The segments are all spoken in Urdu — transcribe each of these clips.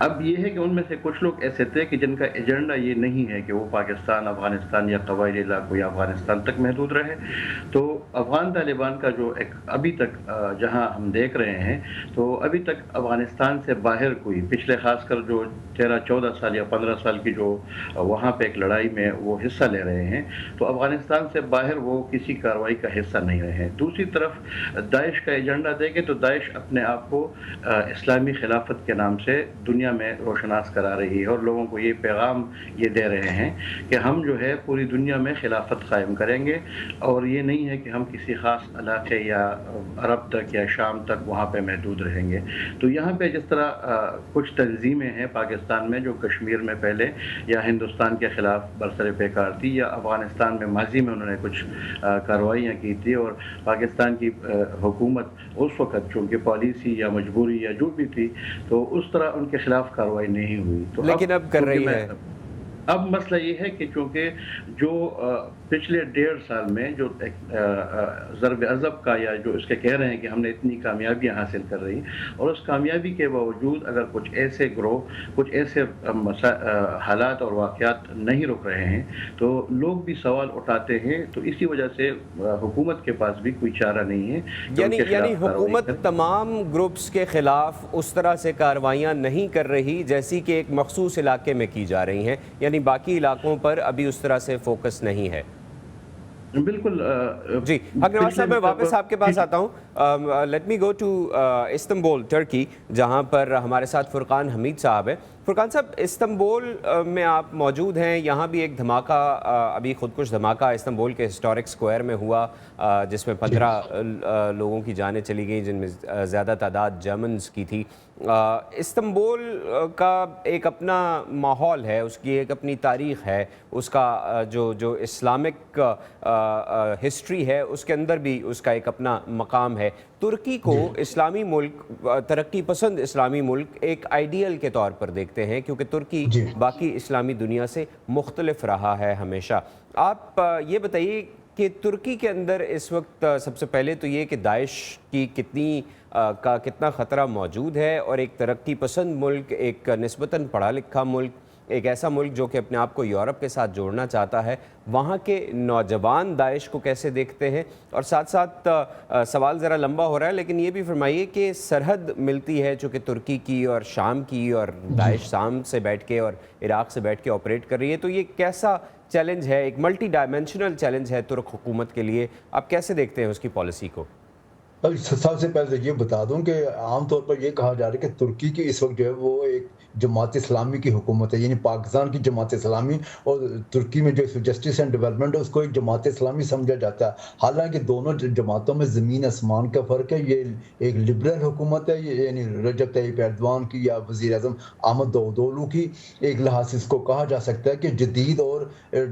اب یہ ہے کہ ان میں سے کچھ لوگ ایسے تھے کہ جن کا ایجنڈا یہ نہیں ہے کہ وہ پاکستان، افغانستان یا قبائلی علاقوں یا افغانستان تک محدود رہے. تو افغان طالبان کا جو ایک ابھی تک جہاں ہم دیکھ رہے ہیں تو ابھی تک افغانستان سے باہر کوئی پچھلے خاص کر جو 13-14 سال یا 15 سال کی جو وہاں پہ ایک لڑائی میں وہ حصہ لے رہے ہیں تو افغانستان سے باہر وہ کسی کارروائی کا حصہ نہیں رہے ہیں. دوسری طرف داعش کا ایجنڈا دیکھیں تو داعش اپنے آپ کو اسلامی خلافت کے نام سے دنیا میں روشناس کرا رہی ہے اور لوگوں کو یہ پیغام یہ دے رہے ہیں کہ ہم جو ہے پوری دنیا میں خلافت قائم کریں گے اور یہ نہیں ہے کہ ہم کسی خاص علاقے یا عرب تک یا شام تک وہاں پہ محدود رہیں گے. تو یہاں پہ جس طرح کچھ تنظیمیں ہیں پاکستان میں جو کشمیر میں پہلے یا ہندوستان کے خلاف برسر پیکار تھی یا افغانستان میں ماضی میں انہوں نے کچھ کارروائیاں کی تھی اور پاکستان کی حکومت اس وقت چونکہ پالیسی یا مجبوری یا جو بھی تھی تو اس طرح ان کے خلاف کارروائی نہیں ہوئی. تو لیکن اب کر رہی ہے. اب مسئلہ یہ ہے کہ چونکہ جو پچھلے 1.5 سال میں جو ضرب عضب کا یا جو اس کے کہہ رہے ہیں کہ ہم نے اتنی کامیابیاں حاصل کر رہی اور اس کامیابی کے باوجود اگر کچھ ایسے گروہ کچھ ایسے حالات اور واقعات نہیں رک رہے ہیں تو لوگ بھی سوال اٹھاتے ہیں. تو اسی وجہ سے حکومت کے پاس بھی کوئی چارہ نہیں ہے. یعنی حکومت تمام گروپس کے خلاف اس طرح سے کارروائیاں نہیں کر رہی جیسی کہ ایک مخصوص علاقے میں کی جا رہی ہیں, یعنی باقی علاقوں پر ابھی اس طرح سے فوکس نہیں ہے. بالکل. جی حق نواز صاحب, میں واپس آپ کے پاس آتا ہوں. Let me go to Istanbul, Turkey, جہاں پر ہمارے ساتھ فرقان حمید صاحب ہیں. فرقان صاحب, استنبول میں آپ موجود ہیں. یہاں بھی ایک دھماکہ, ابھی خودکش دھماکہ استنبول کے ہسٹورک سکوائر میں ہوا جس میں 15 لوگوں کی جانیں چلی گئیں, جن میں زیادہ تعداد جرمنز کی تھی. استنبول کا ایک اپنا ماحول ہے, اس کی ایک اپنی تاریخ ہے, اس کا جو اسلامک ہسٹری ہے اس کے اندر بھی اس کا ایک اپنا مقام ہے. ترکی کو اسلامی ملک, ترقی پسند اسلامی ملک ایک آئیڈیل کے طور پر دیکھتے ہیں کیونکہ ترکی باقی اسلامی دنیا سے مختلف رہا ہے ہمیشہ. آپ یہ بتائیے کہ ترکی کے اندر اس وقت سب سے پہلے تو یہ کہ داعش کی کتنا خطرہ موجود ہے, اور ایک ترقی پسند ملک, ایک نسبتاً پڑھا لکھا ملک, ایک ایسا ملک جو کہ اپنے آپ کو یورپ کے ساتھ جوڑنا چاہتا ہے, وہاں کے نوجوان داعش کو کیسے دیکھتے ہیں؟ اور ساتھ ساتھ سوال ذرا لمبا ہو رہا ہے لیکن یہ بھی فرمائیے کہ سرحد ملتی ہے چونکہ ترکی کی اور شام کی, اور داعش شام سے بیٹھ کے اور عراق سے بیٹھ کے آپریٹ کر رہی ہے, تو یہ کیسا چیلنج ہے, ایک ملٹی ڈائمینشنل چیلنج ہے ترک حکومت کے لیے, آپ کیسے دیکھتے ہیں اس کی پالیسی کو؟ سب سے پہلے یہ بتا دوں کہ عام طور پر یہ کہا جا رہا ہے کہ ترکی کی اس وقت جو ہے وہ ایک جماعت اسلامی کی حکومت ہے, یعنی پاکستان کی جماعت اسلامی اور ترکی میں جو جسٹس اینڈ ڈیولپمنٹ ہے اس کو ایک جماعت اسلامی سمجھا جاتا ہے. حالانکہ دونوں جماعتوں میں زمین آسمان کا فرق ہے. یہ ایک لبرل حکومت ہے, یعنی رجب طیب ایردوان کی یا وزیر اعظم احمد داوودولو کی. ایک لحاظ سے اس کو کہا جا سکتا ہے کہ جدید اور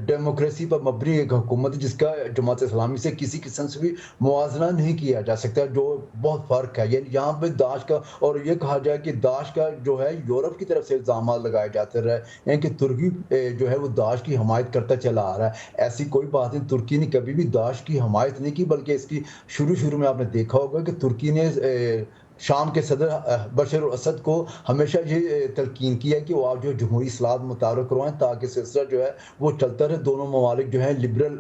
ڈیموکریسی پر مبنی ایک حکومت جس کا جماعت اسلامی سے کسی قسم سے بھی موازنہ نہیں کیا جا سکتا, جو بہت فرق ہے. یعنی یہاں پہ داعش کا, اور یہ کہا جائے کہ داعش کا جو ہے یورپ کی طرف سے الزامات لگائے جاتے رہے, یعنی کہ ترکی جو ہے وہ داعش کی حمایت کرتا چلا آ رہا ہے. ایسی کوئی بات نہیں, ترکی نے کبھی بھی داعش کی حمایت نہیں کی, بلکہ اس کی شروع میں آپ نے دیکھا ہوگا کہ ترکی نے شام کے صدر بشار الاسد کو ہمیشہ یہ تلقین کیا ہے کہ وہ آپ جو جمہوری اصلاحات متعارف کروائیں تاکہ سلسلہ جو ہے وہ چلتا رہے. دونوں ممالک جو ہیں لبرل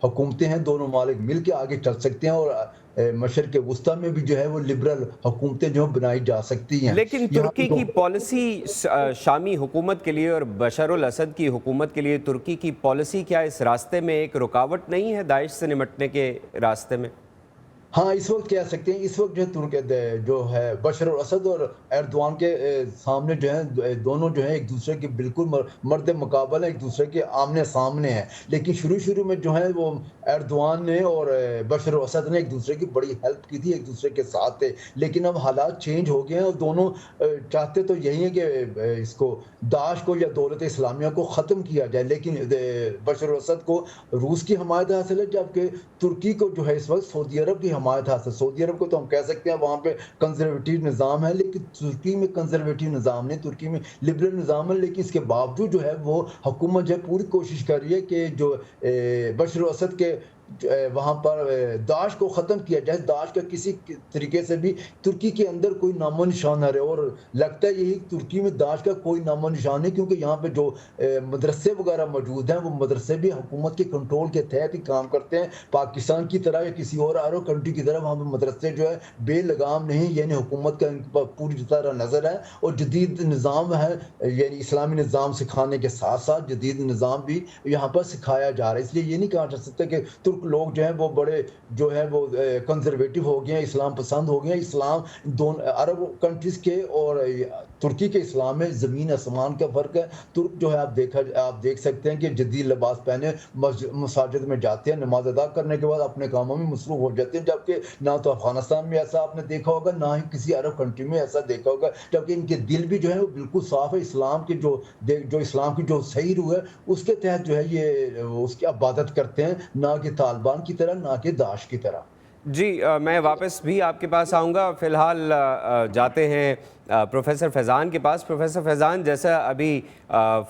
حکومتیں ہیں, دونوں ممالک مل کے آگے چل سکتے ہیں, اور مشرق وسطیٰ میں بھی جو ہے وہ لبرل حکومتیں جو بنائی جا سکتی ہیں. لیکن ترکی کی پالیسی شامی حکومت کے لیے اور بشار الاسد کی حکومت کے لیے ترکی کی پالیسی کیا اس راستے میں ایک رکاوٹ نہیں ہے داعش سے نمٹنے کے راستے میں؟ ہاں, اس وقت کہہ سکتے ہیں. اس وقت جو ہے بشار الاسد اور ایردوان کے سامنے جو ہے دونوں جو ہیں ایک دوسرے کے بالکل مرد مقابل ہیں, ایک دوسرے کے آمنے سامنے ہیں. لیکن شروع میں جو ہے وہ ایردوان نے اور بشار الاسد نے ایک دوسرے کی بڑی ہیلپ کی تھی, ایک دوسرے کے ساتھ تھے. لیکن اب حالات چینج ہو گئے ہیں اور دونوں چاہتے تو یہی ہے کہ اس کو داعش کو یا دولت اسلامیہ کو ختم کیا جائے. لیکن بشار الاسد کو روس کی حمایت حاصل ہے, جبکہ ترکی کو جو ہے اس وقت سعودی عرب کی حمایت حاصل. سعودی عرب کو تو ہم کہہ سکتے ہیں وہاں پہ کنزرویٹیو نظام ہے, لیکن ترکی میں کنزرویٹیو نظام نہیں, ترکی میں لبرل نظام ہے. لیکن اس کے باوجود جو ہے وہ حکومت جو ہے پوری کوشش کر رہی ہے کہ جو بشار الاسد کے وہاں پر داعش کو ختم کیا جائے, داعش کا کسی طریقے سے بھی ترکی کے اندر کوئی نام و نشان نہ رہے. اور لگتا ہے یہی ترکی میں داعش کا کوئی نام و نشان نہیں, کیونکہ یہاں پہ جو مدرسے وغیرہ موجود ہیں وہ مدرسے بھی حکومت کے کنٹرول کے تحت ہی کام کرتے ہیں. پاکستان کی طرح یا کسی اور عرب کنٹری کی طرح وہاں پہ مدرسے جو ہے بے لگام نہیں, یعنی حکومت کا پوری طرح نظر ہے. اور جدید نظام ہے, یعنی اسلامی نظام سکھانے کے ساتھ ساتھ جدید نظام بھی یہاں پر سکھایا جا رہا ہے. اس لیے یہ نہیں کہا جا سکتا کہ ترک لوگ جو ہیں وہ بڑے جو ہے وہ کنزرویٹو ہو گئے ہیں, اسلام پسند ہو گئے ہیں. اسلام دونوں عرب کنٹریز کے اور ترکی کے اسلام میں زمین آسمان کا فرق ہے. ترک جو ہے آپ دیکھ سکتے ہیں کہ جدید لباس پہنے مساجد میں جاتے ہیں, نماز ادا کرنے کے بعد اپنے کاموں میں مصروف ہو جاتے ہیں, جبکہ نہ تو افغانستان میں ایسا آپ نے دیکھا ہوگا, نہ ہی کسی عرب کنٹری میں ایسا دیکھا ہوگا. جبکہ ان کے دل بھی جو ہے وہ بالکل صاف ہے, اسلام کے جو اسلام کی جو صحیح روح ہے اس کے تحت جو ہے یہ اس کی عبادت کرتے ہیں, نہ کہ طالبان کی طرح, نہ کہ داعش کی طرح. جی میں واپس بھی آپ کے پاس آؤں گا. فی الحال جاتے ہیں پروفیسر فیضان کے پاس. پروفیسر فیضان, جیسا ابھی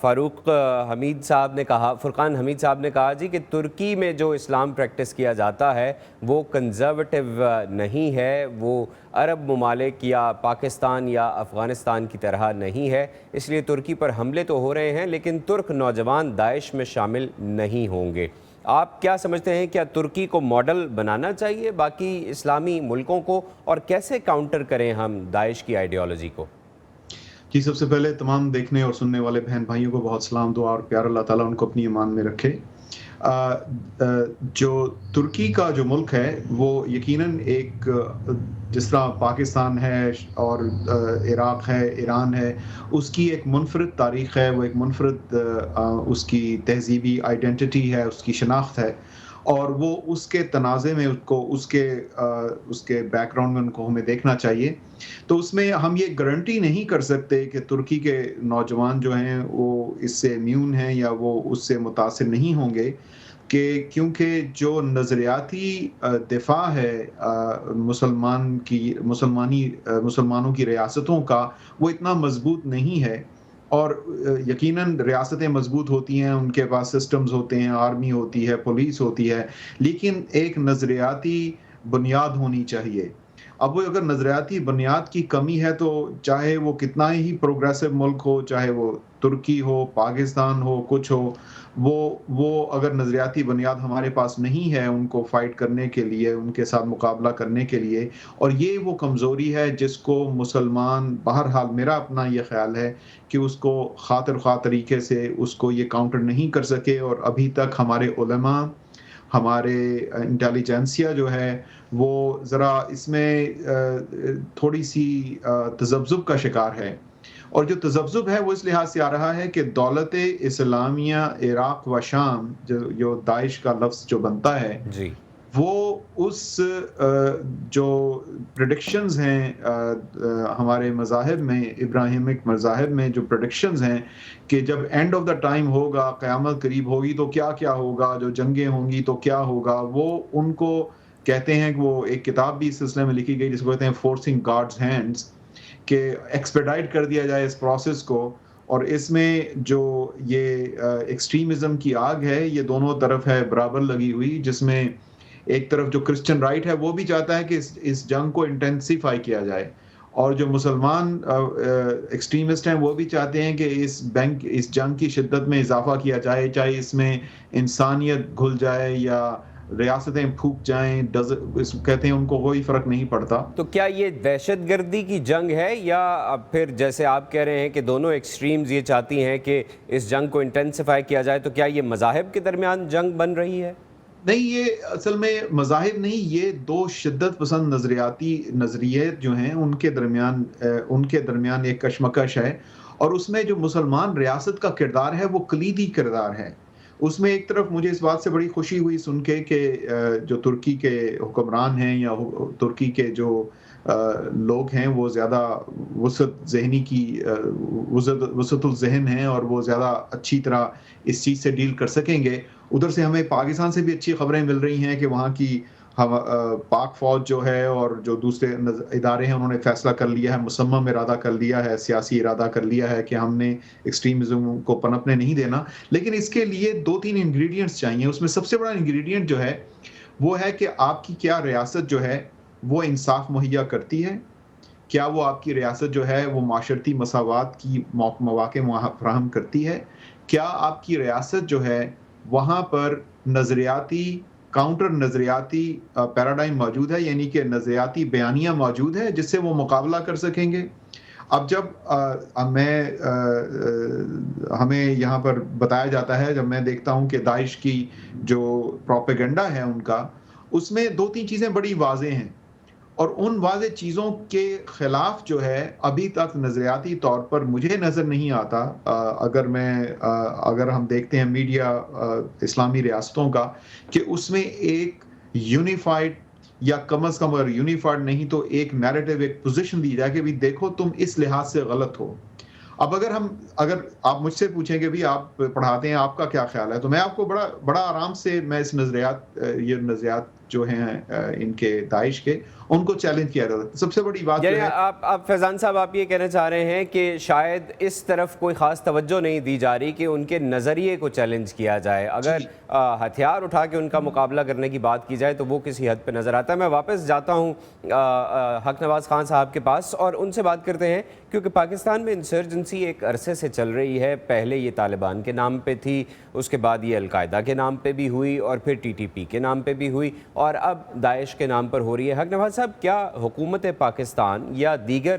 فرقان حمید صاحب نے کہا جی کہ ترکی میں جو اسلام پریکٹس کیا جاتا ہے وہ کنزرویٹو نہیں ہے, وہ عرب ممالک یا پاکستان یا افغانستان کی طرح نہیں ہے, اس لیے ترکی پر حملے تو ہو رہے ہیں لیکن ترک نوجوان داعش میں شامل نہیں ہوں گے. آپ کیا سمجھتے ہیں, کیا ترکی کو ماڈل بنانا چاہیے باقی اسلامی ملکوں کو, اور کیسے کاؤنٹر کریں ہم داعش کی آئیڈیالوجی کو؟ جی, سب سے پہلے تمام دیکھنے اور سننے والے بہن بھائیوں کو بہت سلام, دعا اور پیار, اللہ تعالیٰ ان کو اپنی ایمان میں رکھے. جو ترکی کا جو ملک ہے وہ یقیناً ایک جس طرح پاکستان ہے اور عراق ہے, ایران ہے, اس کی ایک منفرد تاریخ ہے, وہ ایک منفرد اس کی تہذیبی آئیڈینٹی ہے, اس کی شناخت ہے, اور وہ اس کے تنازع میں اس کے بیک گراؤنڈ میں ان کو ہمیں دیکھنا چاہیے. تو اس میں ہم یہ گارنٹی نہیں کر سکتے کہ ترکی کے نوجوان جو ہیں وہ اس سے امیون ہیں یا وہ اس سے متاثر نہیں ہوں گے, کہ کیونکہ جو نظریاتی دفاع ہے مسلمانوں کی ریاستوں کا وہ اتنا مضبوط نہیں ہے. اور یقیناً ریاستیں مضبوط ہوتی ہیں, ان کے پاس سسٹمز ہوتے ہیں, آرمی ہوتی ہے, پولیس ہوتی ہے, لیکن ایک نظریاتی بنیاد ہونی چاہیے. اب وہ اگر نظریاتی بنیاد کی کمی ہے تو چاہے وہ کتنا ہی پروگریسو ملک ہو, چاہے وہ ترکی ہو, پاکستان ہو, کچھ ہو, وہ اگر نظریاتی بنیاد ہمارے پاس نہیں ہے ان کو فائٹ کرنے کے لیے, ان کے ساتھ مقابلہ کرنے کے لیے, اور یہ وہ کمزوری ہے جس کو مسلمان, بہرحال میرا اپنا یہ خیال ہے کہ اس کو خاطر خواہ طریقے سے اس کو یہ کاؤنٹر نہیں کر سکے. اور ابھی تک ہمارے علماء, ہمارے انٹیلیجنسیا جو ہے وہ ذرا اس میں تھوڑی سی تذبذب کا شکار ہے. اور جو تذبذب ہے وہ اس لحاظ سے آ رہا ہے کہ دولت اسلامیہ عراق و شام, جو داعش کا لفظ جو بنتا ہے جی, وہ اس جو پریڈکشنز ہیں ہمارے مذاہب میں, ابراہیمک مذاہب میں جو پریڈکشنز ہیں کہ جب اینڈ آف دا ٹائم ہوگا, قیامت قریب ہوگی تو کیا کیا ہوگا, جو جنگیں ہوں گی تو کیا ہوگا, وہ ان کو کہتے ہیں کہ وہ ایک کتاب بھی اس سلسلے میں لکھی گئی جس کو کہتے ہیں فورسنگ گاڈز ہینڈز, کہ ایکسپیڈائٹ کر دیا جائے اس پروسیس کو. اور اس میں جو یہ ایکسٹریمزم کی آگ ہے یہ دونوں طرف ہے برابر لگی ہوئی, جس میں ایک طرف جو کرسچن رائٹ ہے وہ بھی چاہتا ہے کہ اس جنگ کو انٹینسیفائی کیا جائے, اور جو مسلمان ایکسٹریمسٹ ہیں وہ بھی چاہتے ہیں کہ اس جنگ کی شدت میں اضافہ کیا جائے, چاہے اس میں انسانیت گھل جائے یا ریاستیں پھونک جائیں, کہتے ہیں ان کو کوئی فرق نہیں پڑتا. تو کیا یہ دہشت گردی کی جنگ ہے, یا پھر جیسے آپ کہہ رہے ہیں کہ دونوں ایکسٹریمز یہ چاہتی ہیں کہ اس جنگ کو انٹینسیفائی کیا جائے, تو کیا یہ مذاہب کے درمیان جنگ بن رہی ہے؟ نہیں, یہ اصل میں مذاہب نہیں, یہ دو شدت پسند نظریے جو ہیں ان کے درمیان ایک کشمکش ہے. اور اس میں جو مسلمان ریاست کا کردار ہے وہ کلیدی کردار ہے. اس میں ایک طرف مجھے اس بات سے بڑی خوشی ہوئی سن کے کہ جو ترکی کے حکمران ہیں یا ترکی کے جو لوگ ہیں وہ زیادہ وسعت الذہن ہیں اور وہ زیادہ اچھی طرح اس چیز سے ڈیل کر سکیں گے. ادھر سے ہمیں پاکستان سے بھی اچھی خبریں مل رہی ہیں کہ وہاں کی پاک فوج جو ہے اور جو دوسرے ادارے ہیں انہوں نے فیصلہ کر لیا ہے، مصمم ارادہ کر لیا ہے، سیاسی ارادہ کر لیا ہے کہ ہم نے ایکسٹریمزم کو پنپنے نہیں دینا. لیکن اس کے لیے 2-3 انگریڈینٹس چاہیے. اس میں سب سے بڑا انگریڈینٹ جو ہے وہ ہے کہ آپ کی کیا ریاست جو ہے وہ انصاف مہیا کرتی ہے، کیا وہ آپ کی ریاست جو ہے وہ معاشرتی مساوات کی مواقع فراہم کرتی ہے، کیا آپ کی ریاست جو ہے وہاں پر نظریاتی کاؤنٹر نظریاتی پیراڈائم موجود ہے، یعنی کہ نظریاتی بیانیہ موجود ہے جس سے وہ مقابلہ کر سکیں گے. اب جب ہمیں یہاں پر بتایا جاتا ہے، جب میں دیکھتا ہوں کہ داعش کی جو پروپیگنڈا ہے ان کا، اس میں 2-3 چیزیں بڑی واضح ہیں، اور ان واضح چیزوں کے خلاف جو ہے ابھی تک نظریاتی طور پر مجھے نظر نہیں آتا. اگر ہم دیکھتے ہیں میڈیا اسلامی ریاستوں کا، کہ اس میں ایک یونیفائڈ یا کم از کم اگر یونیفائڈ نہیں تو ایک نیریٹو، ایک پوزیشن دی جائے کہ بھی دیکھو تم اس لحاظ سے غلط ہو. اب اگر آپ مجھ سے پوچھیں کہ بھی آپ پڑھاتے ہیں، آپ کا کیا خیال ہے، تو میں آپ کو بڑا آرام سے میں اس یہ نظریات جو ہیں ان کے داعش کے، ان کو چیلنج کیا جاتا ہے. سب سے بڑی بات یعنی جو ہے آپ فیضان صاحب آپ یہ کہنا چاہ رہے ہیں کہ شاید اس طرف کوئی خاص توجہ نہیں دی جا رہی کہ ان کے نظریے کو چیلنج کیا جائے. اگر ہتھیار اٹھا کے ان کا مقابلہ کرنے کی بات کی جائے تو وہ کسی حد پہ نظر آتا ہے. میں واپس جاتا ہوں حق نواز خان صاحب کے پاس اور ان سے بات کرتے ہیں، کیونکہ پاکستان میں انسرجنسی ایک عرصے سے چل رہی ہے. پہلے یہ طالبان کے نام پہ تھی، اس کے بعد یہ القاعدہ کے نام پہ بھی ہوئی، اور پھر TTP کے نام پہ بھی ہوئی، اور اب داعش کے نام پر ہو رہی ہے. حق نواز صاحب، کیا حکومت پاکستان یا دیگر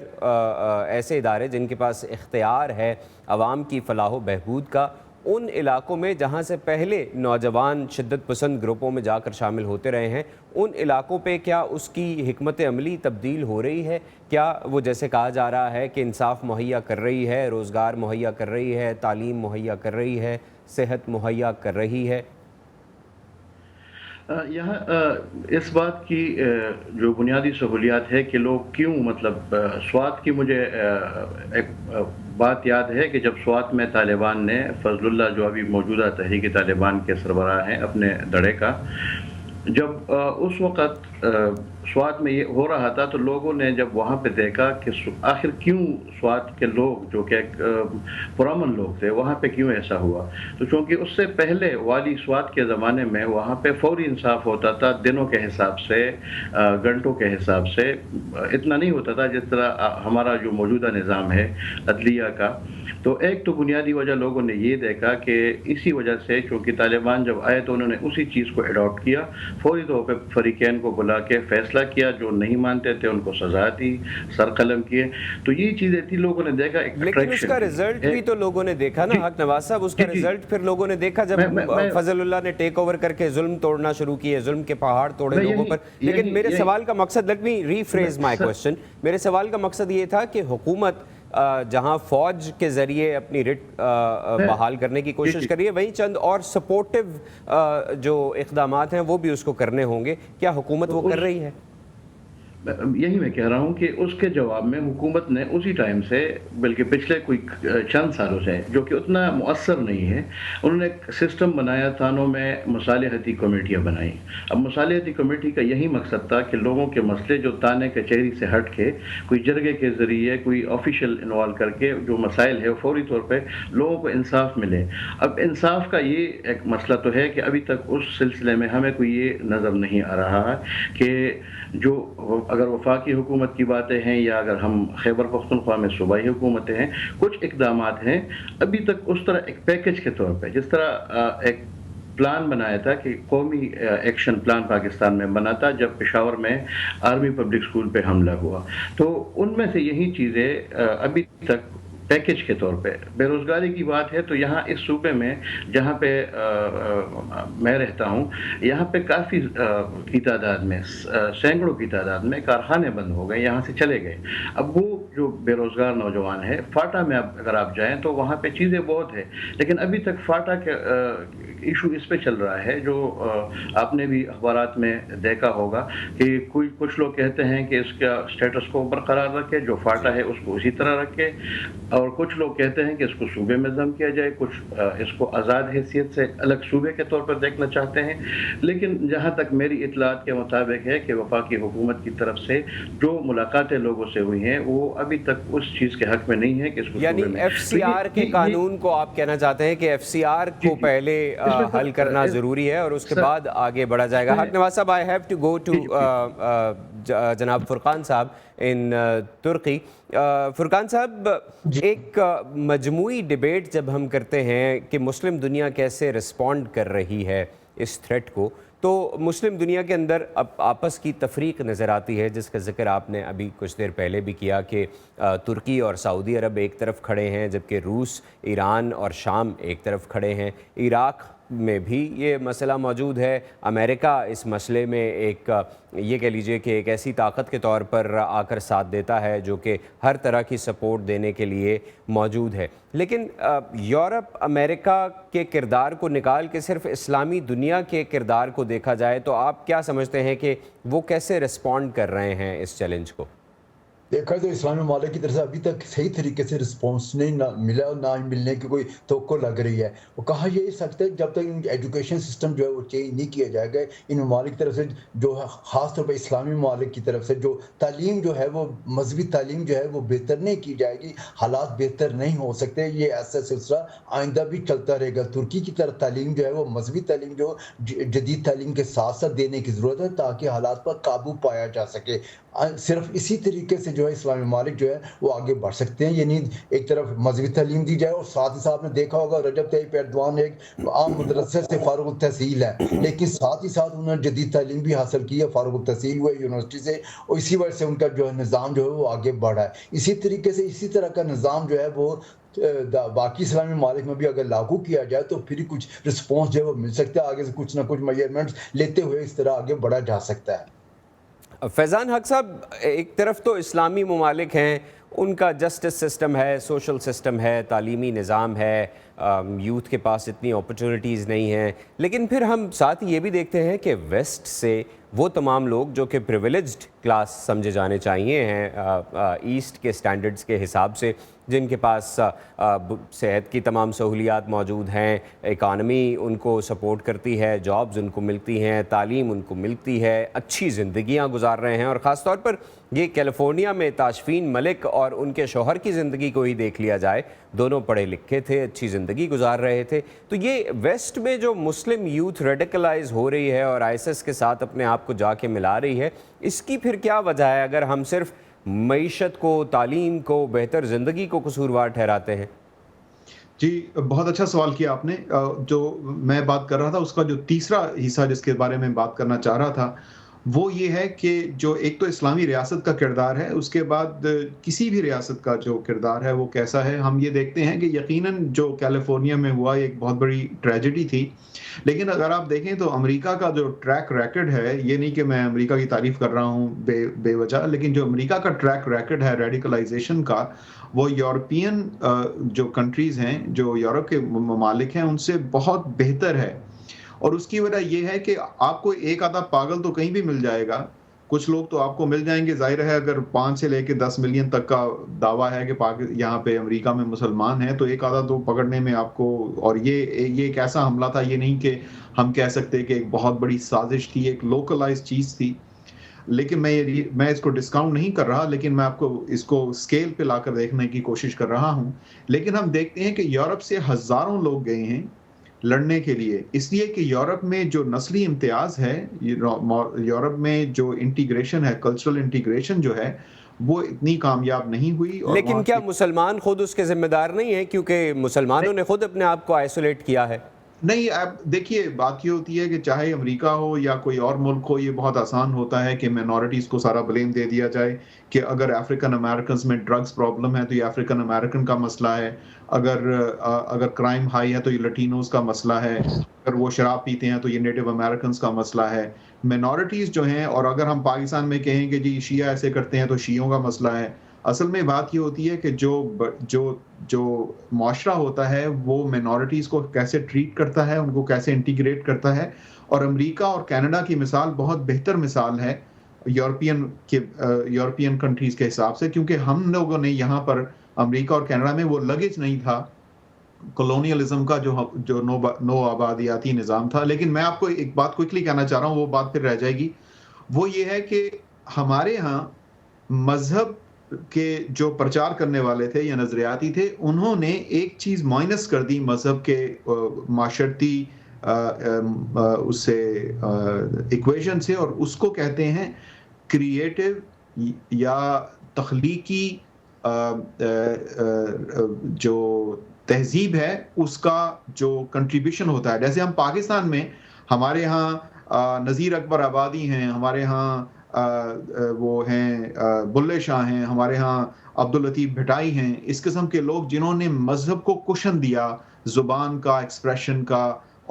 ایسے ادارے جن کے پاس اختیار ہے عوام کی فلاح و بہبود کا، ان علاقوں میں جہاں سے پہلے نوجوان شدت پسند گروپوں میں جا کر شامل ہوتے رہے ہیں، ان علاقوں پہ کیا اس کی حکمت عملی تبدیل ہو رہی ہے؟ کیا وہ جیسے کہا جا رہا ہے کہ انصاف مہیا کر رہی ہے، روزگار مہیا کر رہی ہے، تعلیم مہیا کر رہی ہے، صحت مہیا کر رہی ہے؟ یہاں اس بات کی جو بنیادی سہولیات ہے کہ لوگ کیوں، مطلب سوات کی مجھے ایک بات یاد ہے کہ جب سوات میں طالبان نے فضل اللہ جو ابھی موجودہ تحریک طالبان کے سربراہ ہیں اپنے دڑے کا، جب اس وقت سوات میں یہ ہو رہا تھا تو لوگوں نے جب وہاں پہ دیکھا کہ آخر کیوں سوات کے لوگ جو کہ پرامن لوگ تھے وہاں پہ کیوں ایسا ہوا، تو چونکہ اس سے پہلے والی سوات کے زمانے میں وہاں پہ فوری انصاف ہوتا تھا، دنوں کے حساب سے، گھنٹوں کے حساب سے، اتنا نہیں ہوتا تھا جس طرح ہمارا جو موجودہ نظام ہے عدلیہ کا. تو ایک تو بنیادی وجہ لوگوں نے یہ دیکھا کہ اسی وجہ سے چونکہ طالبان جب آئے تو انہوں نے اسی چیز کو اڈاپٹ کیا، فوری طور پہ فریقین کو بلا کے فیصلہ کیا، جو نہیں مانتے تھے ان کو سزا دی، سر قلم کیے. تو یہ چیزیں تھی، لوگوں نے دیکھا ایک لیکن اس کا رزلٹ بھی تو لوگوں نے دیکھا نا حق نواز صاحب، اس کا رزلٹ پھر لوگوں نے دیکھا جب فضل اللہ نے ٹیک اوور کر کے ظلم توڑنا شروع کیے، ظلم کے پہاڑ توڑے لوگوں پر. لیکن میرے سوال کا مقصد، لیٹ می ری فریز مائی کوسچن، میرے سوال کا مقصد یہ تھا کہ حکومت جہاں فوج کے ذریعے اپنی رٹ بحال کرنے کی کوشش کر رہی ہے، وہیں چند اور سپورٹیو جو اقدامات ہیں وہ بھی اس کو کرنے ہوں گے. کیا حکومت وہ کر رہی ہے؟ یہی میں کہہ رہا ہوں کہ اس کے جواب میں حکومت نے اسی ٹائم سے، بلکہ پچھلے کوئی چند سالوں سے، جو کہ اتنا مؤثر نہیں ہے، انہوں نے ایک سسٹم بنایا، تھانوں میں مصالحتی کمیٹیاں بنائیں. اب مصالحتی کمیٹی کا یہی مقصد تھا کہ لوگوں کے مسئلے جو تانے کچہری سے ہٹ کے کوئی جرگے کے ذریعے کوئی آفیشیل انوالو کر کے جو مسائل ہے فوری طور پہ لوگوں کو انصاف ملے. اب انصاف کا یہ ایک مسئلہ تو ہے کہ ابھی تک اس سلسلے میں ہمیں کوئی یہ نظر نہیں آ رہا ہے کہ جو اگر وفاقی حکومت کی باتیں ہیں یا اگر ہم خیبر پختونخوا میں صوبائی حکومتیں ہیں، کچھ اقدامات ہیں ابھی تک اس طرح ایک پیکج کے طور پہ، جس طرح ایک پلان بنایا تھا کہ قومی ایکشن پلان پاکستان میں بنا تھا جب پشاور میں آرمی پبلک اسکول پہ حملہ ہوا، تو ان میں سے یہی چیزیں ابھی تک پیکج کے طور پہ. بے روزگاری کی بات ہے تو یہاں اس صوبے میں جہاں پہ میں رہتا ہوں، یہاں پہ کافی کی تعداد میں، سینکڑوں کی تعداد میں کارخانے بند ہو گئے، یہاں سے چلے گئے. اب وہ جو بے روزگار نوجوان ہے، فاٹا میں اگر آپ جائیں تو وہاں پہ چیزیں بہت ہے، لیکن ابھی تک فاٹا ایشو اس پہ چل رہا ہے جو آپ نے بھی اخبارات میں دیکھا ہوگا کہ کچھ لوگ کہتے ہیں کہ اس کا اسٹیٹس کو برقرار رکھے، جو فاٹا ہے اس کو اسی طرح رکھے، اور کچھ لوگ کہتے ہیں کہ اس کو صوبے میں ضم کیا جائے، کچھ اس کو آزاد حیثیت سے الگ صوبے کے طور پر دیکھنا چاہتے ہیں. لیکن جہاں تک میری اطلاعات کے مطابق ہے کہ وفاقی حکومت کی طرف سے جو ملاقاتیں لوگوں سے ہوئی ہیں وہ ابھی تک اس چیز کے حق میں نہیں ہے کہ اس کو یعنی ایف سی آر کے قانون کو آپ کہنا چاہتے ہیں کہ ایف سی آر کو پہلے حل کرنا ضروری ہے اور اس کے بعد آگے بڑھا جائے گا. حق نواز صاحب, I have to go to جناب فرقان صاحب ان ترکی. فرقان صاحب, ایک مجموعی ڈیبیٹ جب ہم کرتے ہیں کہ مسلم دنیا کیسے رسپونڈ کر رہی ہے اس تھریٹ کو, تو مسلم دنیا کے اندر اب آپس کی تفریق نظر آتی ہے, جس کا ذکر آپ نے ابھی کچھ دیر پہلے بھی کیا کہ ترکی اور سعودی عرب ایک طرف کھڑے ہیں جبکہ روس, ایران اور شام ایک طرف کھڑے ہیں. عراق میں بھی یہ مسئلہ موجود ہے. امریکہ اس مسئلے میں ایک یہ کہہ لیجئے کہ ایک ایسی طاقت کے طور پر آ کر ساتھ دیتا ہے جو کہ ہر طرح کی سپورٹ دینے کے لیے موجود ہے. لیکن یورپ امریکہ کے کردار کو نکال کے صرف اسلامی دنیا کے کردار کو دیکھا جائے تو آپ کیا سمجھتے ہیں کہ وہ کیسے رسپونڈ کر رہے ہیں اس چیلنج کو؟ دیکھا تو اسلامی ممالک کی طرف سے ابھی تک صحیح طریقے سے رسپانس نہیں ملا اور نہ ملنے کی کوئی توقع لگ رہی ہے. وہ کہا یہ سکتا ہے جب تک ان ایجوکیشن سسٹم جو ہے وہ چینج نہیں کیا جائے گا, ان ممالک کی طرف سے جو خاص طور پر اسلامی ممالک کی طرف سے جو تعلیم جو ہے وہ مذہبی تعلیم جو ہے وہ بہتر نہیں کی جائے گی, حالات بہتر نہیں ہو سکتے. یہ ایسا سلسلہ آئندہ بھی چلتا رہے گا. ترکی کی طرف تعلیم جو ہے وہ مذہبی تعلیم جو جدید تعلیم کے ساتھ ساتھ دینے کی ضرورت ہے تاکہ حالات پر قابو پایا جا سکے. صرف اسی طریقے سے جو ہے اسلامی ممالک جو ہے وہ آگے بڑھ سکتے ہیں. یعنی ایک طرف مذہبی تعلیم دی جائے اور ساتھ ہی ساتھ نے دیکھا ہوگا رجب طیب ایردوان ایک عام مدرسے سے فارغ التحصیل ہے, لیکن ساتھ ہی ساتھ انہوں نے جدید تعلیم بھی حاصل کی ہے, فارغ التحصیل ہوئے یونیورسٹی سے, اور اسی وجہ سے ان کا جو ہے نظام جو ہے وہ آگے بڑھا ہے. اسی طریقے سے اسی طرح کا نظام جو ہے وہ باقی اسلامی ممالک میں بھی اگر لاگو کیا جائے تو پھر کچھ رسپانس جو ہے وہ مل سکتا ہے, آگے سے کچھ نہ کچھ میجرمنٹس لیتے ہوئے اس طرح آگے بڑھا جا سکتا ہے. فیضان حق صاحب, ایک طرف تو اسلامی ممالک ہیں, ان کا جسٹس سسٹم ہے, سوشل سسٹم ہے, تعلیمی نظام ہے, یوتھ کے پاس اتنی اپرچونٹیز نہیں ہیں, لیکن پھر ہم ساتھ یہ بھی دیکھتے ہیں کہ ویسٹ سے وہ تمام لوگ جو کہ پریویلیجڈ کلاس سمجھے جانے چاہیے ہیں ایسٹ کے سٹینڈرڈز کے حساب سے, جن کے پاس صحت کی تمام سہولیات موجود ہیں, اکانومی ان کو سپورٹ کرتی ہے, جابز ان کو ملتی ہیں, تعلیم ان کو ملتی ہے, اچھی زندگیاں گزار رہے ہیں. اور خاص طور پر یہ کیلیفورنیا میں تاشفین ملک اور ان کے شوہر کی زندگی کو ہی دیکھ لیا جائے, دونوں پڑھے لکھے تھے, اچھی زندگی گزار رہے تھے. تو یہ ویسٹ میں جو مسلم یوتھ ریڈیکلائز ہو رہی ہے اور ISIS کے ساتھ اپنے آپ کو جا کے ملا رہی ہے, اس کی پھر کیا وجہ ہے اگر ہم صرف معیشت کو, تعلیم کو, بہتر زندگی کو قصوروار ٹھہراتے ہیں؟ جی بہت اچھا سوال کیا آپ نے. جو میں بات کر رہا تھا اس کا جو تیسرا حصہ جس کے بارے میں بات کرنا چاہ رہا تھا وہ یہ ہے کہ جو ایک تو اسلامی ریاست کا کردار ہے, اس کے بعد کسی بھی ریاست کا جو کردار ہے وہ کیسا ہے. ہم یہ دیکھتے ہیں کہ یقیناً جو کیلیفورنیا میں ہوا ایک بہت بڑی ٹریجڈی تھی, لیکن اگر آپ دیکھیں تو امریکہ کا جو ٹریک ریکڈ ہے, یہ نہیں کہ میں امریکہ کی تعریف کر رہا ہوں بے وجہ, لیکن جو امریکہ کا ٹریک ریکڈ ہے ریڈیکلائزیشن کا, وہ یورپین جو کنٹریز ہیں, جو یورپ کے ممالک ہیں, ان سے بہت بہتر ہے. اور اس کی وجہ یہ ہے کہ آپ کو ایک آدھا پاگل تو کہیں بھی مل جائے گا, کچھ لوگ تو آپ کو مل جائیں گے. ظاہر ہے اگر 5 سے لے کے 10 ملین تک کا دعویٰ ہے کہ یہاں پہ امریکہ میں مسلمان ہیں, تو ایک آدھا تو پکڑنے میں آپ کو, اور یہ ایک ایسا حملہ تھا, یہ نہیں کہ ہم کہہ سکتے کہ ایک بہت بڑی سازش تھی, ایک لوکلائز چیز تھی. لیکن میں اس کو ڈسکاؤنٹ نہیں کر رہا, لیکن میں آپ کو اس کو اسکیل پہ لا کر دیکھنے کی کوشش کر رہا ہوں. لیکن ہم دیکھتے ہیں کہ یورپ سے ہزاروں لوگ گئے ہیں لڑنے کے لیے, اس لیے کہ یورپ میں جو نسلی امتیاز ہے, یورپ میں جو انٹیگریشن ہے, کلچرل انٹیگریشن جو ہے, وہ اتنی کامیاب نہیں ہوئی. لیکن کیا مسلمان خود اس کے ذمہ دار نہیں ہیں, کیونکہ مسلمانوں نے خود اپنے آپ کو آئسولیٹ کیا ہے؟ نہیں, آپ دیکھیے بات یہ ہوتی ہے کہ چاہے امریکہ ہو یا کوئی اور ملک ہو, یہ بہت آسان ہوتا ہے کہ مائنورٹیز کو سارا بلیم دے دیا جائے کہ اگر افریقن امریکنز میں ڈرگز پرابلم ہے تو یہ افریقن امریکن کا مسئلہ ہے, اگر کرائم ہائی ہے تو یہ لٹینوز کا مسئلہ ہے, اگر وہ شراب پیتے ہیں تو یہ نیٹو امریکنز کا مسئلہ ہے. مائنورٹیز جو ہیں, اور اگر ہم پاکستان میں کہیں کہ جی شیعہ ایسے کرتے ہیں تو شیعوں کا مسئلہ ہے, اصل میں بات یہ ہوتی ہے کہ جو معاشرہ ہوتا ہے وہ مینورٹیز کو کیسے ٹریٹ کرتا ہے، ان کو کیسے انٹیگریٹ کرتا ہے. اور امریکہ اور کینیڈا کی مثال بہت بہتر مثال ہے یورپین کنٹریز کے حساب سے، کیونکہ ہم لوگوں نے یہاں پر امریکہ اور کینیڈا میں وہ لگیج نہیں تھا کولونیلزم کا جو نو آبادیاتی نظام تھا. لیکن میں آپ کو ایک بات کوئکلی کہنا چاہ رہا ہوں، وہ بات پھر رہ جائے گی. وہ یہ ہے کہ ہمارے ہاں مذہب کے جو پرچار کرنے والے تھے یا نظریاتی تھے، انہوں نے ایک چیز مائنس کر دی مذہب کے معاشرتی اس سے ایکویشن سے، اور اس کو کہتے ہیں کریٹو یا تخلیقی جو تہذیب ہے اس کا جو کنٹریبیوشن ہوتا ہے. جیسے ہم پاکستان میں ہمارے ہاں نذیر اکبر آبادی ہیں، ہمارے ہاں وہ ہیں بلے شاہ ہیں، ہمارے ہاں عبداللطیف بھٹائی ہیں، اس قسم کے لوگ جنہوں نے مذہب کو کشن دیا زبان کا، ایکسپریشن کا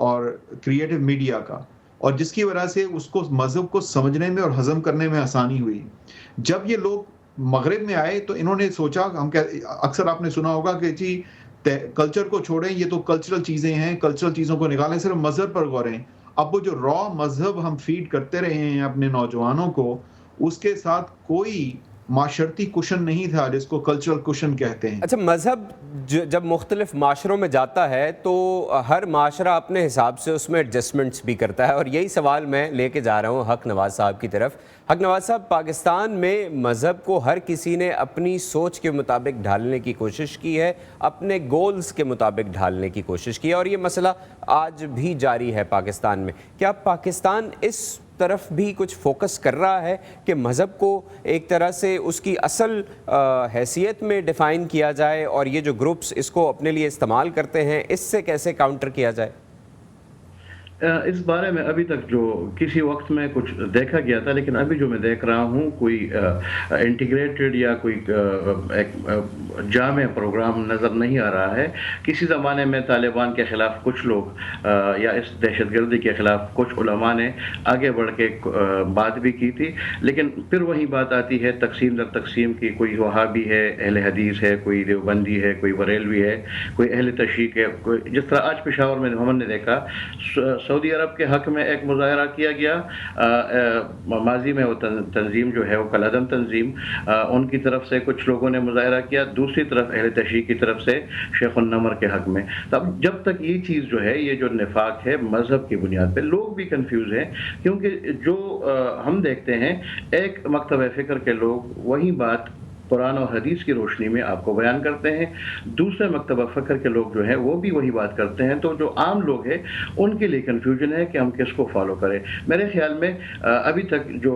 اور کریٹو میڈیا کا، اور جس کی وجہ سے اس کو مذہب کو سمجھنے میں اور ہضم کرنے میں آسانی ہوئی. جب یہ لوگ مغرب میں آئے تو انہوں نے سوچا، اکثر آپ نے سنا ہوگا کہ جی کلچر کو چھوڑیں، یہ تو کلچرل چیزیں ہیں، کلچرل چیزوں کو نکالیں، صرف مذہب پر غوریں. اب وہ جو را مذہب ہم فیڈ کرتے رہے ہیں اپنے نوجوانوں کو، اس کے ساتھ کوئی معاشرتی کشن نہیں تھا جس کو کلچرل کشن کہتے ہیں. اچھا، مذہب جب مختلف معاشروں میں جاتا ہے تو ہر معاشرہ اپنے حساب سے اس میں ایڈجسٹمنٹس بھی کرتا ہے، اور یہی سوال میں لے کے جا رہا ہوں حق نواز صاحب کی طرف. حق نواز صاحب، پاکستان میں مذہب کو ہر کسی نے اپنی سوچ کے مطابق ڈھالنے کی کوشش کی ہے، اپنے گولز کے مطابق ڈھالنے کی کوشش کی ہے، اور یہ مسئلہ آج بھی جاری ہے پاکستان میں. کیا پاکستان اس طرف بھی کچھ فوکس کر رہا ہے کہ مذہب کو ایک طرح سے اس کی اصل حیثیت میں ڈیفائن کیا جائے، اور یہ جو گروپس اس کو اپنے لیے استعمال کرتے ہیں اس سے کیسے کاؤنٹر کیا جائے؟ اس بارے میں ابھی تک جو کسی وقت میں کچھ دیکھا گیا تھا، لیکن ابھی جو میں دیکھ رہا ہوں کوئی انٹیگریٹڈ یا کوئی ایک جامع پروگرام نظر نہیں آ رہا ہے. کسی زمانے میں طالبان کے خلاف کچھ لوگ یا اس دہشت گردی کے خلاف کچھ علماء نے آگے بڑھ کے بات بھی کی تھی، لیکن پھر وہی بات آتی ہے تقسیم در تقسیم کی. کوئی وہابی ہے، اہل حدیث ہے، کوئی دیوبندی ہے، کوئی بریلوی ہے، کوئی اہل تشیع ہے. جس طرح آج پشاور میں ہم نے دیکھا سعودی عرب کے حق میں ایک مظاہرہ کیا گیا، ماضی میں وہ تنظیم جو ہے وہ کالعدم تنظیم، ان کی طرف سے کچھ لوگوں نے مظاہرہ کیا، دوسری طرف اہل تشیع کی طرف سے شیخ النمر کے حق میں. تب جب تک یہ چیز جو ہے، یہ جو نفاق ہے مذہب کی بنیاد پہ، لوگ بھی کنفیوز ہیں، کیونکہ جو ہم دیکھتے ہیں ایک مکتب فکر کے لوگ وہی بات قرآن اور حدیث کی روشنی میں آپ کو بیان کرتے ہیں، دوسرے مکتبہ فکر کے لوگ جو ہیں وہ بھی وہی بات کرتے ہیں. تو جو عام لوگ ہیں ان کے لیے کنفیوژن ہے کہ ہم کس کو فالو کریں. میرے خیال میں ابھی تک جو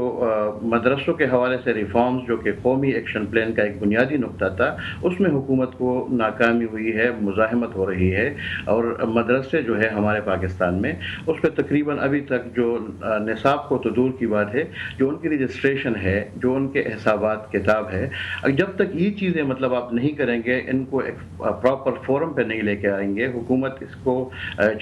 مدرسوں کے حوالے سے ریفارمز جو کہ قومی ایکشن پلان کا ایک بنیادی نقطہ تھا، اس میں حکومت کو ناکامی ہوئی ہے، مزاحمت ہو رہی ہے. اور مدرسے جو ہے ہمارے پاکستان میں، اس پہ تقریباً ابھی تک جو نصاب کو تو دور کی بات ہے، جو ان کی رجسٹریشن ہے، جو ان کے حسابات کتاب ہے، جب تک یہ چیزیں مطلب آپ نہیں کریں گے، ان کو ایک پراپر فورم پہ نہیں لے کے آئیں گے، حکومت اس کو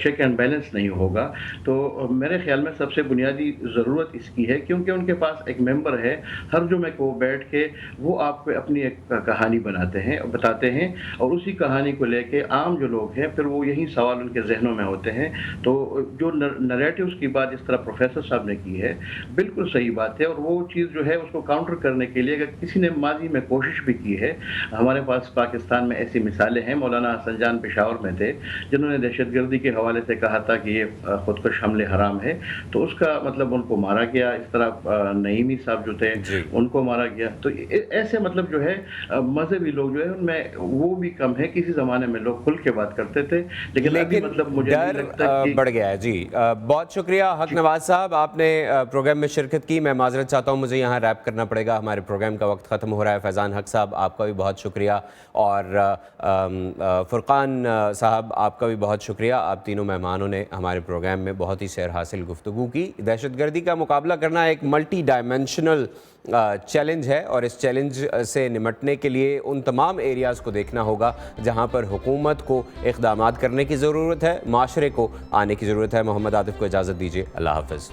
چیک اینڈ بیلنس نہیں ہوگا. تو میرے خیال میں سب سے بنیادی ضرورت اس کی ہے، کیونکہ ان کے پاس ایک ممبر ہے، ہر جمعے کو بیٹھ کے وہ آپ کو اپنی ایک کہانی بتاتے ہیں، اور اسی کہانی کو لے کے عام جو لوگ ہیں پھر وہ یہی سوال ان کے ذہنوں میں ہوتے ہیں. تو جو نریٹیوز کی بات اس طرح پروفیسر صاحب نے کی ہے، بالکل صحیح بات ہے. اور وہ چیز جو ہے اس کو کاؤنٹر کرنے کے لیے اگر کسی نے ماضی میں کوشش بھی کی ہے، ہمارے پاس پاکستان میں ایسی مثالیں ہیں. مولانا حسن جان پشاور میں تھے جنہوں نے دہشت گردی کے حوالے سے کہا تھا کہ یہ خودکش حملے حرام ہے، تو اس کا مطلب ان کو مارا گیا. اس طرح نعیمی صاحب جو تھے ان کو مارا گیا. تو ایسے مطلب جو ہے مذہبی لوگ جو ہے ان میں وہ بھی کم ہے. کسی زمانے میں لوگ کھل کے بات کرتے تھے، لیکن ابھی مطلب مجھے نہیں لگتا کہ بڑھ گیا ہے. جی بہت شکریہ حق نواز صاحب، آپ نے پروگرام میں شرکت کی. میں معذرت چاہتا ہوں، مجھے یہاں ریپ کرنا پڑے گا، ہمارے پروگرام کا وقت ختم ہو رہا ہے. فیضان حق صاحب آپ کا بھی بہت شکریہ، اور فرقان صاحب آپ کا بھی بہت شکریہ. آپ تینوں مہمانوں نے ہمارے پروگرام میں بہت ہی سیر حاصل گفتگو کی. دہشت گردی کا مقابلہ کرنا ایک ملٹی ڈائمینشنل چیلنج ہے، اور اس چیلنج سے نمٹنے کے لیے ان تمام ایریاز کو دیکھنا ہوگا جہاں پر حکومت کو اقدامات کرنے کی ضرورت ہے، معاشرے کو آنے کی ضرورت ہے. محمد عاطف کو اجازت دیجیے، اللہ حافظ.